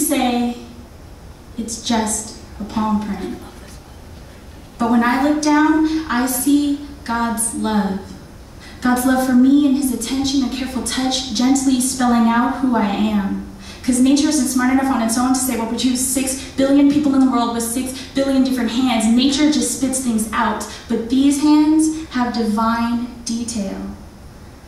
say it's just a palm print. But when I look down, I see God's love. God's love for me and his attention and careful touch, gently spelling out who I am. Because nature isn't smart enough on its own to say we'll produce 6 billion people in the world with 6 billion different hands. Nature just spits things out. But these hands have divine detail.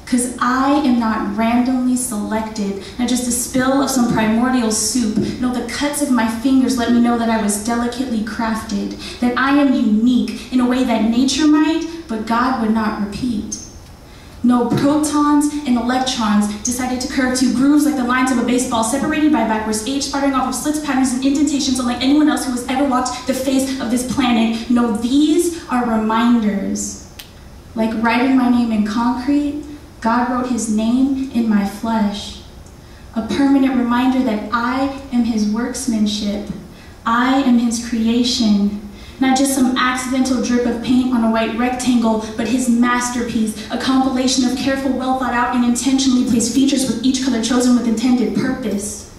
Because I am not randomly selected, not just a spill of some primordial soup. No, the cuts of my fingers let me know that I was delicately crafted, that I am unique in a way that nature might, but God would not repeat. No, protons and electrons decided to curve to grooves like the lines of a baseball, separated by backwards age, sparking off of slits, patterns, and indentations unlike anyone else who has ever walked the face of this planet. No, these are reminders. Like writing my name in concrete, God wrote his name in my flesh. A permanent reminder that I am his workmanship. I am his creation. Not just some accidental drip of paint on a white rectangle, but his masterpiece, a compilation of careful, well thought out, and intentionally placed features with each color chosen with intended purpose.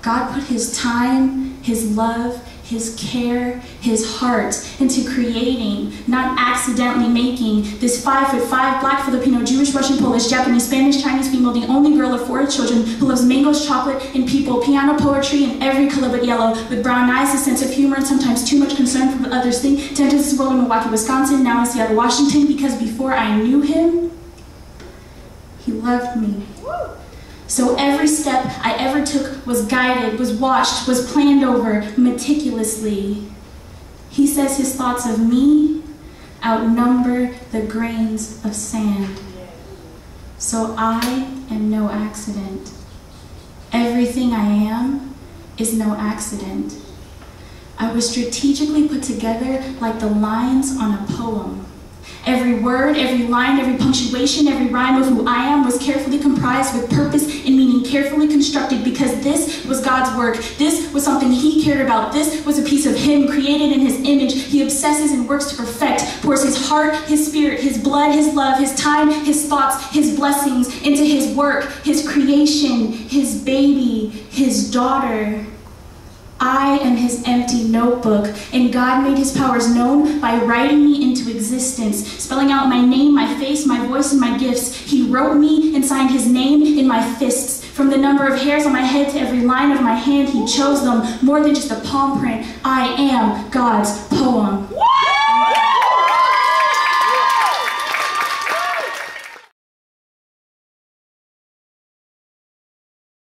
God put his time, his love, his care, his heart into creating, not accidentally making, this 5'5", black, Filipino, Jewish, Russian, Polish, Japanese, Spanish, Chinese female, the only girl of 4 children who loves mangoes, chocolate, and people, piano, poetry, and every color but yellow, with brown eyes, a sense of humor, and sometimes too much concern for what others think, to enter this world in Milwaukee, Wisconsin, now in Seattle, Washington, because before I knew him, he loved me. So every step I ever took was guided, was watched, was planned over meticulously. He says his thoughts of me outnumber the grains of sand. So I am no accident. Everything I am is no accident. I was strategically put together like the lines on a poem. Every word, every line, every punctuation, every rhyme of who I am was carefully comprised with purpose and meaning, carefully constructed, because this was God's work. This was something he cared about. This was a piece of him created in his image. He obsesses and works to perfect, pours his heart, his spirit, his blood, his love, his time, his thoughts, his blessings into his work, his creation, his baby, his daughter. I am his empty notebook, and God made his powers known by writing me into existence, spelling out my name, my face, my voice, and my gifts. He wrote me and signed his name in my fists. From the number of hairs on my head to every line of my hand, he chose them more than just a palm print. I am God's poem.